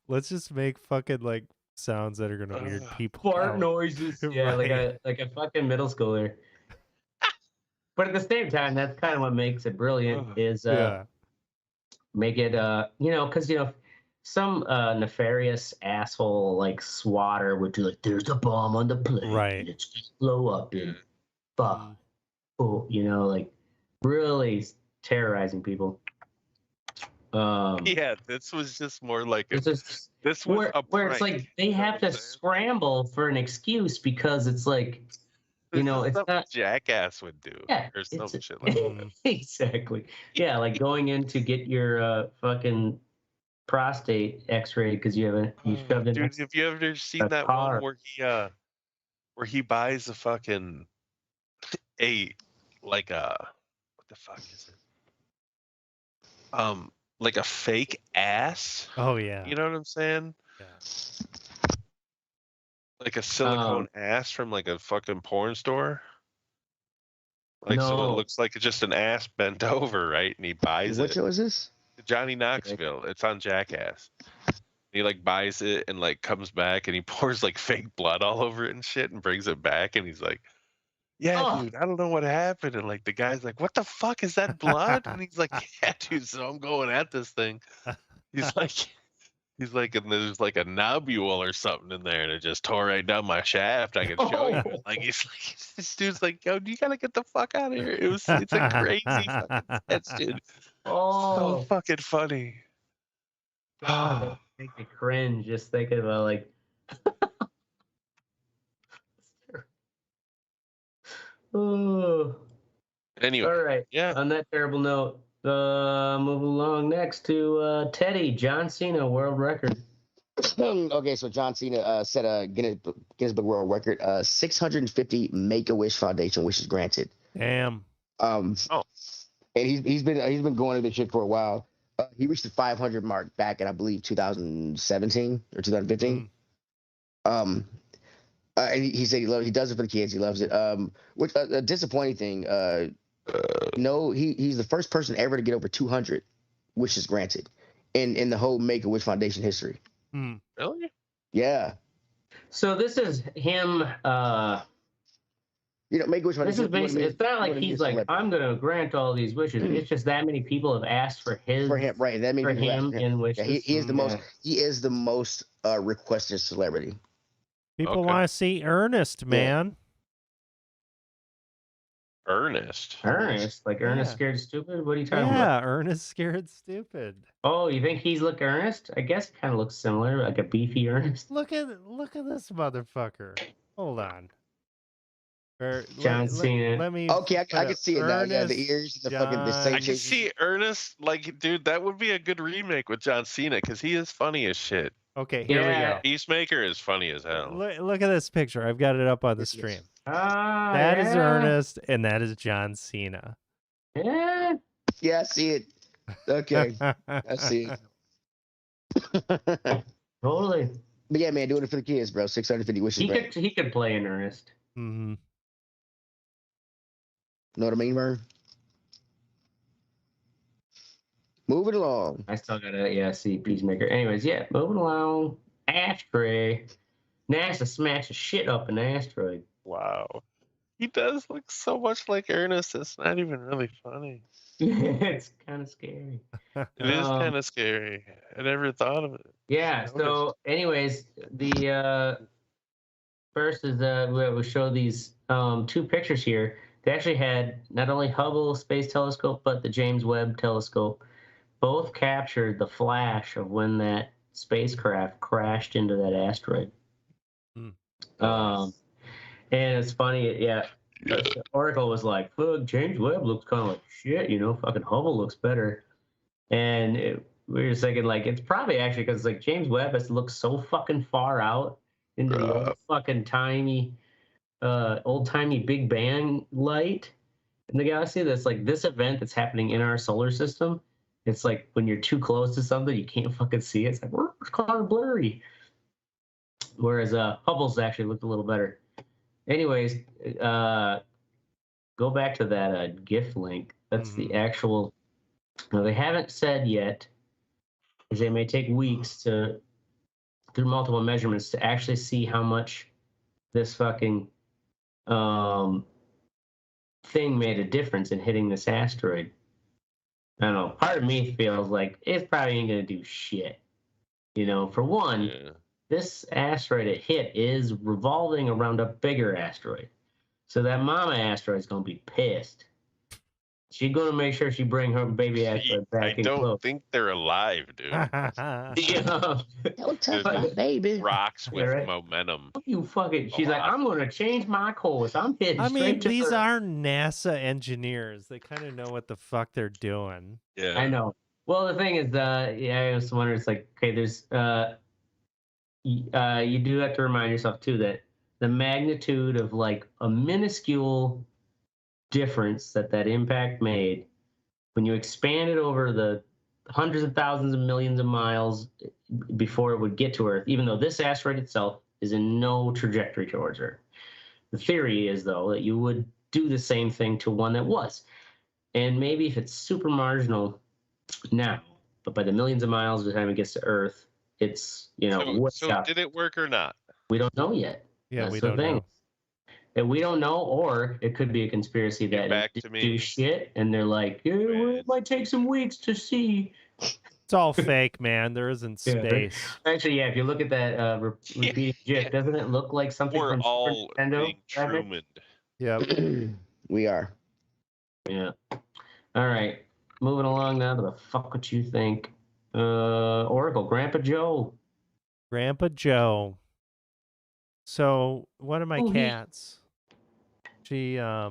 let's just make fucking like sounds that are gonna weird people Fart out. noises. Yeah, like a fucking middle schooler. But at the same time, that's kind of what makes it brilliant. Is make it because some nefarious asshole like swatter would do like, there's a bomb on the plane, right? Let's just blow up in 5, 4, like really terrorizing people. This was just more like this was where it's like they have to scramble for an excuse because it's like, it's not jackass would do, or some shit like that. Exactly. Yeah, like going in to get your fucking prostate X-rayed because you shoved in. Dude, have you ever seen that one where he buys a fucking what the fuck is it? Like a fake ass. Oh yeah. You know what I'm saying? Yeah. Like a silicone ass from like a fucking porn store. Like so it looks like it's just an ass bent over, right? And he buys it. What show is this? Johnny Knoxville. It's on Jackass. He like buys it and like comes back and he pours like fake blood all over it and shit and brings it back and he's like, yeah, dude, I don't know what happened. And like the guy's like, what the fuck is that blood? And he's like, yeah, dude, so I'm going at this thing. He's He's like, and there's like a nobule or something in there, and it just tore right down my shaft. I can show you. Like he's like, this dude's like, yo, you gotta get the fuck out of here. It's a crazy fucking sketch, dude. So fucking funny. God, make me cringe just thinking about like. Oh. Anyway, all right. Yeah. On that terrible note, move along next to Teddy, John Cena, world record. Okay, so John Cena set a Guinness Book World Record. 650 Make-A-Wish Foundation wishes granted. Damn. And he's been going to this shit for a while. He reached the 500 mark back in, I believe, 2017 or 2015. And he said he does it for the kids. He loves it. Which a disappointing thing. No, he's the first person ever to get over 200 wishes granted in the whole Make-A-Wish Foundation history. Really? Yeah. So this is him. Make-A-Wish Foundation. This is basically. It's not like he's like, I'm gonna grant all these wishes. It's just that many people have asked for him, right? That many people asked for him in wishes. Yeah, he is the most. He is the most requested celebrity. People want to see Ernest, man. Ernest, like Ernest Scared Stupid. What are you talking about? Yeah, Ernest Scared Stupid. Oh, you think he's like Ernest? I guess kind of looks similar, like a beefy Ernest. Look at this motherfucker. Hold on. John Cena. Let me. Okay, I can see it now. Yeah, the ears, the fucking the same. I can see Ernest. Like, dude, that would be a good remake with John Cena because he is funny as shit. Okay, here we go. Peacemaker is funny as hell. Look at this picture. I've got it up on the stream. That is Ernest, and that is John Cena. Yeah. Yeah, I see it. Okay, I see it. Totally. But yeah, man, doing it for the kids, bro. 650 wishes. He could play in Ernest. Mm-hmm. Know what I mean, Vern? Moving along. I still gotta see Peacemaker. Anyways, moving along. Ashtray. NASA smashes shit up an asteroid. Wow. He does look so much like Ernest. It's not even really funny. It's kind of scary. It is kind of scary. I never thought of it. Yeah. So, anyways, the first is we show these two pictures here. They actually had not only Hubble Space Telescope but the James Webb Telescope. Both captured the flash of when that spacecraft crashed into that asteroid. And it's funny, the Oracle was like, "Fuck, James Webb looks kind of like shit, fucking Hubble looks better." And we were thinking, like, it's probably actually because, like, James Webb has looked so fucking far out into the old fucking old-timey Big Bang light in the galaxy. That's like this event that's happening in our solar system. It's like when you're too close to something, you can't fucking see it. It's like, it's kind of blurry. Whereas Hubble's actually looked a little better. Anyways, go back to that GIF link. That's the actual. Now, they haven't said yet, because they may take weeks through multiple measurements to actually see how much this fucking thing made a difference in hitting this asteroid. I don't know. Part of me feels like it's probably ain't gonna do shit. For one, this asteroid it hit is revolving around a bigger asteroid. So that mama asteroid's gonna be pissed. She's gonna make sure she bring her baby asteroid back in. I don't think they're alive, dude. Don't touch my baby. Rocks with momentum. You fucking. She's like, I'm gonna change my course. I'm hitting. I mean, these are NASA engineers. They kind of know what the fuck they're doing. Yeah, I know. Well, the thing is, I was wondering. It's like, okay, there's you do have to remind yourself too that the magnitude of like a minuscule difference that impact made when you expand it over the hundreds of thousands of millions of miles before it would get to Earth, even though this asteroid itself is in no trajectory towards Earth. The theory is, though, that you would do the same thing to one that was. And maybe if it's super marginal now, but by the millions of miles by the time it gets to Earth, it's, So did it work or not? We don't know yet. Yeah, That's we the don't thing. know. And we don't know, or it could be a conspiracy that back to me. do shit, and they're like, it might take some weeks to see. It's all fake, man. There isn't space. Actually, yeah. If you look at that repeating GIF, doesn't it look like something We're from all Super Nintendo? being Truman. Yep. We are. Yeah. All right. Moving along now to the fuck what you think. Oracle, Grandpa Joe. Grandpa Joe. So one of my cats, she I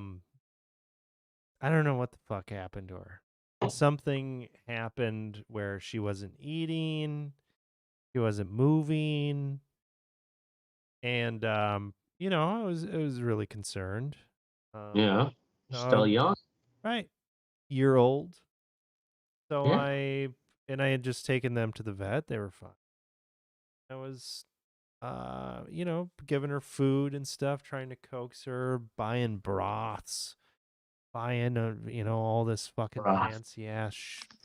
don't know what the fuck happened to her. Something happened where she wasn't eating, she wasn't moving, and you know, I was really concerned. Yeah. Still young. Right. Year old. So Yeah. I had just taken them to the vet. They were fine. I was you know, giving her food and stuff, trying to coax her, buying broths, buying you know, all this fucking fancy ass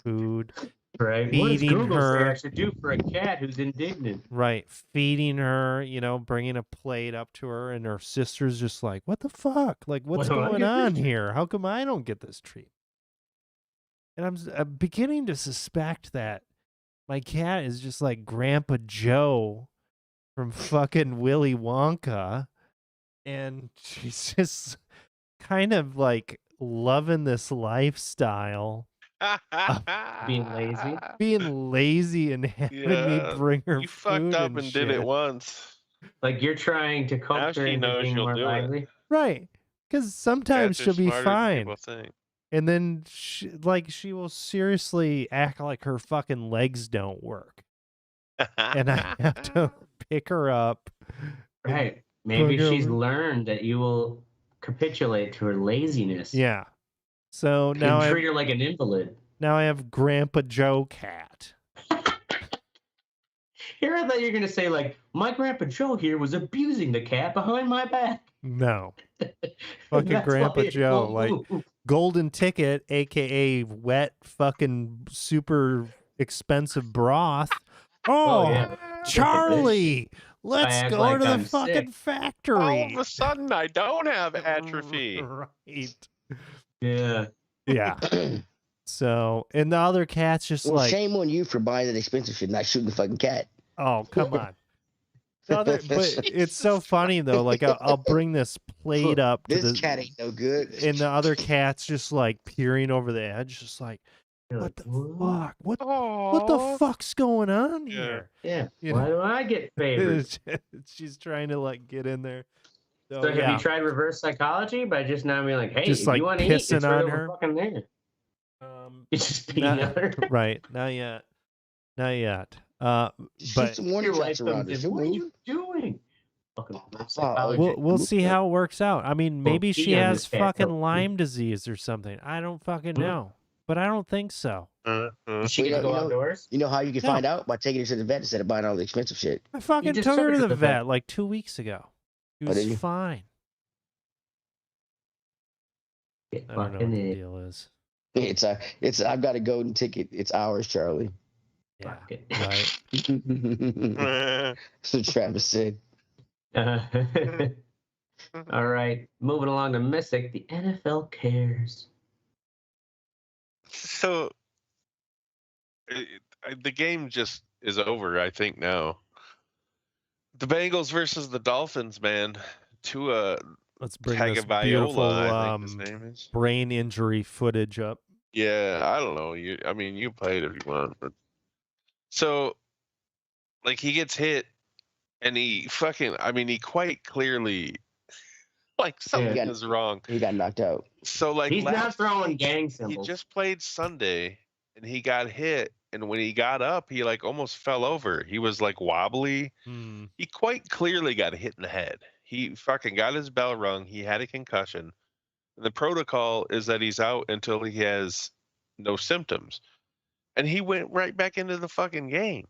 food. Right. What does Google say I should do for a cat who's indignant? Right. Feeding her, you know, bringing a plate up to her, and her sister's just like, what the fuck? Like, what's going on here? How come I don't get this treat? And I'm beginning to suspect that my cat is just like Grandpa Joe from fucking Willy Wonka, and she's just kind of like loving this lifestyle. Being lazy and having me bring her you food fucked up and and shit. did it once. Like you're trying to coax her into being more lively. Right. Because sometimes she'll be fine. And then she will seriously act like her fucking legs don't work. And I have to pick her up. Right. Maybe she's learned that you will capitulate to her laziness. Yeah. So now I treat her like an invalid. Now I have Grandpa Joe cat. Here I thought you were gonna say like my Grandpa Joe here was abusing the cat behind my back. No. Fucking Grandpa Joe. Like golden ticket, aka wet fucking super expensive broth. Oh yeah. Charlie, let's go like to the fucking factory. All of a sudden I don't have atrophy. Right. Yeah. Yeah. So, and the other cat's just like... shame on you for buying that expensive shit, not shooting the fucking cat. Oh, come on. But it's so funny, though. Like, I'll bring this plate up to this cat ain't no good. And the other cat's just, like, peering over the edge, just like, what the fuck? What the fuck's going on here? Yeah. Why do I get favored? She's trying to, like, get in there. So have you tried reverse psychology by just now being like, hey, just, if you want to eat, it's right over fucking there. It's just peanut. Right. Not yet. But your wife comes in, what are you doing? We'll see how it works out. I mean, maybe she has fucking Lyme disease or something. I don't fucking know. But I don't think so. Is she gonna go outdoors? You know how you can find out? By taking her to the vet instead of buying all the expensive shit. I fucking took her to the vet like 2 weeks ago. She was fine. I don't know what the deal is. It's I've got a golden ticket. It's ours, Charlie. Yeah, right. That's what Travis said. All right, moving along to Mystic. The NFL cares. So the game just is over, I think now. The Bengals versus the Dolphins, man. Let's bring this beautiful brain injury footage up. Yeah, I don't know. You play it if you want. But... So, like, he gets hit, and he quite clearly, like, something is wrong. He got knocked out. So, like, he's not throwing gang symbols. He just played Sunday, and he got hit, and when he got up, he, like, almost fell over. He was, like, wobbly. He quite clearly got hit in the head. He fucking got his bell rung. He had a concussion. The protocol is that he's out until he has no symptoms. And he went right back into the fucking game.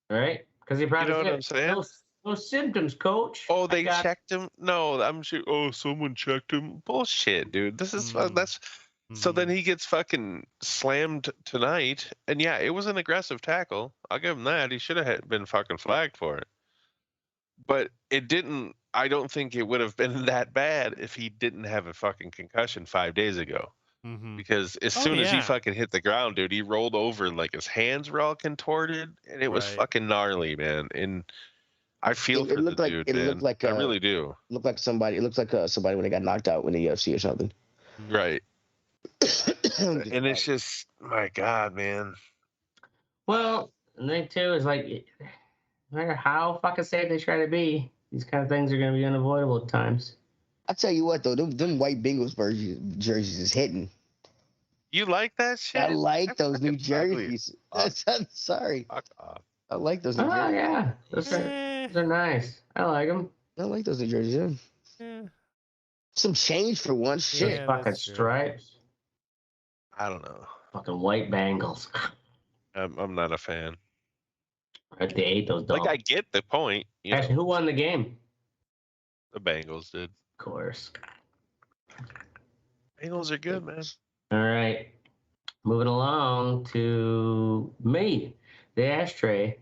Right? Because he probably what I'm saying? No symptoms, coach. Oh, they checked him? No, I'm sure. Oh, someone checked him. Bullshit, dude. This is that's. So then he gets fucking slammed tonight. And yeah, it was an aggressive tackle. I'll give him that. He should have been fucking flagged for it. But it didn't. I don't think it would have been that bad if he didn't have a fucking concussion 5 days ago. Because as soon as he fucking hit the ground, dude, he rolled over and like his hands were all contorted, and it was fucking gnarly, man. And I feel for the dude, man. I really do. Looked like somebody. It looks like somebody when they got knocked out in the UFC or something. Right. And it's just, my God, man. Well, and then too is like, no matter how fucking safe they try to be, these kind of things are going to be unavoidable at times. I tell you what, though, them white Bengals jerseys is hitting. You like that shit? I like those new jerseys. I'm sorry. I like those new jerseys. Oh, yeah. Those are nice. I like them. I like those new jerseys, yeah. Some change for one. Shit. Fucking stripes. I don't know. Fucking white Bengals. I'm not a fan. They ate those dogs. Like, I get the point. Actually, who won the game? The Bengals did. Of course. Bengals are good, man. All right. Moving along to me, the ashtray.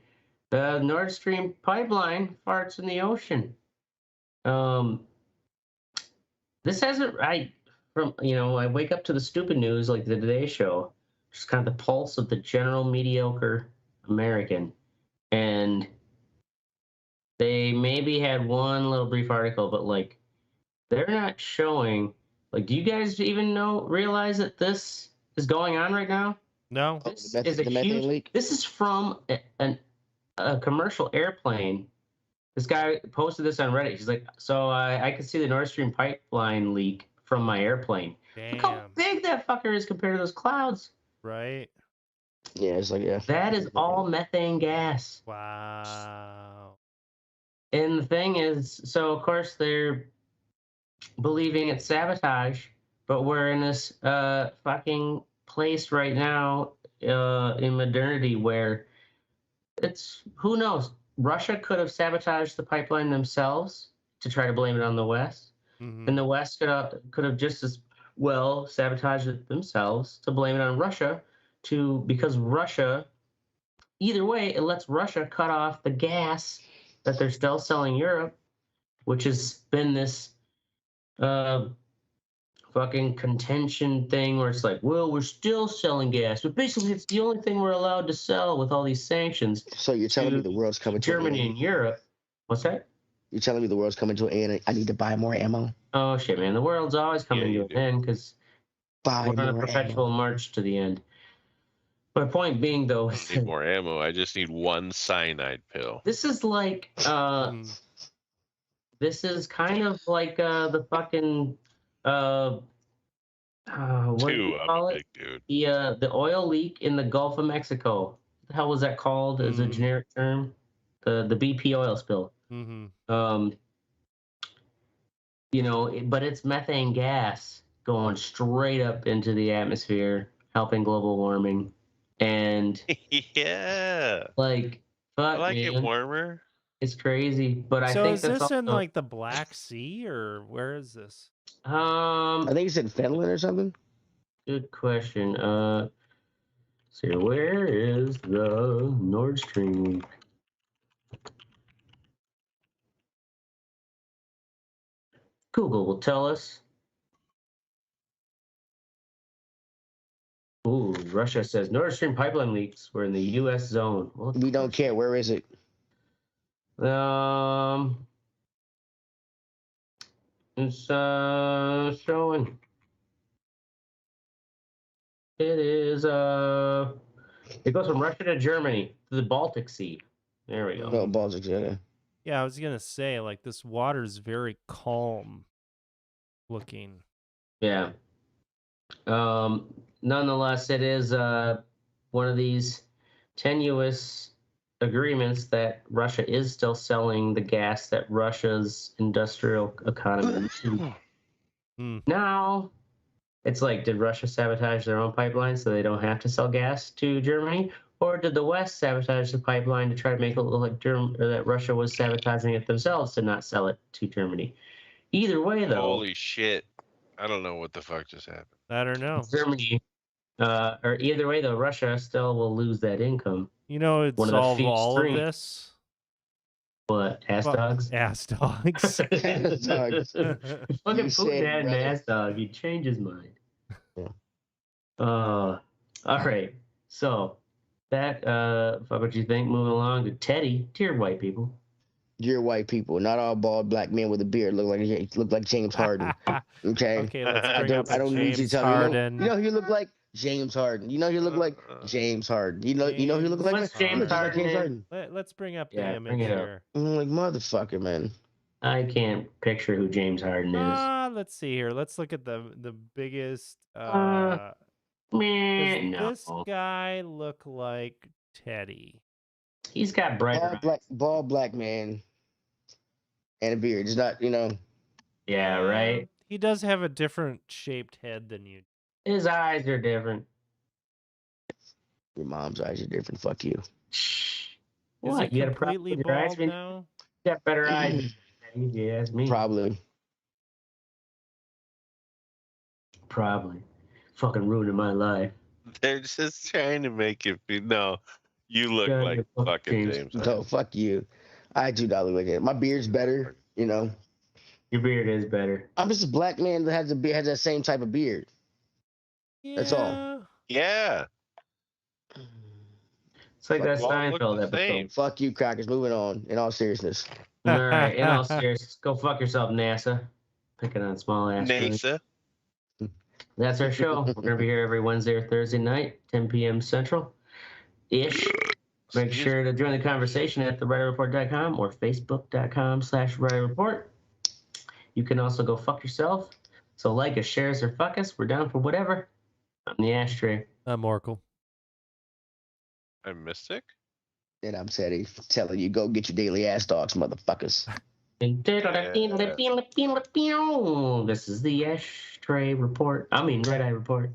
The Nord Stream pipeline farts in the ocean. This hasn't, I wake up to the stupid news like the Today Show, just kind of the pulse of the general mediocre American. And they maybe had one little brief article, but like they're not showing, like, do you guys even realize that this is going on right now? No. This is a huge leak. This is from a commercial airplane. This guy posted this on Reddit. He's like, so I could see the Nord Stream pipeline leak from my airplane. Damn. Look how big that fucker is compared to those clouds. Right. Yeah, it's like, yeah. That is all methane gas. Wow. And the thing is, so of course they're believing it's sabotage, but we're in this fucking place right now in modernity where it's, who knows? Russia could have sabotaged the pipeline themselves to try to blame it on the West. And the West could have just as well sabotaged it themselves to blame it on Russia, because Russia, either way, it lets Russia cut off the gas that they're still selling Europe, which has been this fucking contention thing where it's like, well, we're still selling gas, but basically it's the only thing we're allowed to sell with all these sanctions. So you're telling me the world's coming to Germany and Europe. What's that? You're telling me the world's coming to an end. I need to buy more ammo. Oh shit, man! The world's always coming to an end because we're on a perpetual march to the end. My point being, though, I don't need more ammo. I just need one cyanide pill. This is like, this is kind of like the fucking what do you call it? Dude. The oil leak in the Gulf of Mexico. What the hell was that called as a generic term? The BP oil spill. But it's methane gas going straight up into the atmosphere, helping global warming. And yeah, like, fuck, I like it warmer. It's crazy, but I think is this also in like the Black Sea or where is this? I think it's in Finland or something. Good question. See, where is the Nord Stream? Google will tell us. Ooh, Russia says Nord Stream pipeline leaks were in the U.S. zone. Well, we don't care. Where is it? It's showing. It is it goes from Russia to Germany to the Baltic Sea. There we go. Oh, Baltic Sea. Okay. Yeah, I was gonna say, like, this water is very calm looking. Yeah. Nonetheless, it is one of these tenuous agreements that Russia is still selling the gas that Russia's industrial economy Now, it's like, did Russia sabotage their own pipeline so they don't have to sell gas to Germany? Or did the West sabotage the pipeline to try to make it look like that Russia was sabotaging it themselves to not sell it to Germany? Either way, though. Holy shit. I don't know what the fuck just happened. I don't know. Germany, or either way, though, Russia still will lose that income. You know, it'd solve all of this. What? Ass-Dogs? Ass-Dogs. Fucking put that in Ass-Dog. He'd change his mind. Yeah. All right. So that fuck what you think. Moving along to Teddy, dear white people. Dear white people, not all bald black men with a beard look like James Harden. Okay. Okay, let's I bring up don't need you to James tell me. Harden. You know who you look like? James Harden. You know who you look like? James Harden. You know who you look like? What's James Harden? Let's bring up the Yeah, image bring it up. here. I'm like, motherfucker, man. I can't picture who James Harden is. Let's see here. Let's look at the biggest. Man, Does no. this guy look like Teddy? He's got brighter eyes. Bald black man and a beard. It's not, Yeah, right. He does have a different shaped head than you. His eyes are different. Your mom's eyes are different. Fuck you. Is he completely bald now? You got better eyes. You ask me. Probably. Fucking ruining my life. They're just trying to make it be. No, you look like fucking James. No, fuck you. I do not look like it. My beard's better, Your beard is better. I'm just a black man that has that same type of beard. Yeah. That's all. Yeah. It's like that Seinfeld episode. Fuck you, crackers. Moving on. In all seriousness. All right. In all seriousness, go fuck yourself, NASA. Picking on small ass. NASA. That's our show. We're gonna be here every Wednesday or Thursday night, 10 p.m. Central, ish. Make sure to join the conversation at thewriterreport.com or facebook.com/writerreport. You can also go fuck yourself. So like us, share us, or fuck us. We're down for whatever. I'm the ashtray. I'm Oracle. I'm Mystic. And I'm Teddy, telling you, go get your daily ass dogs, motherfuckers. This is the ashtray report. Red Eye report.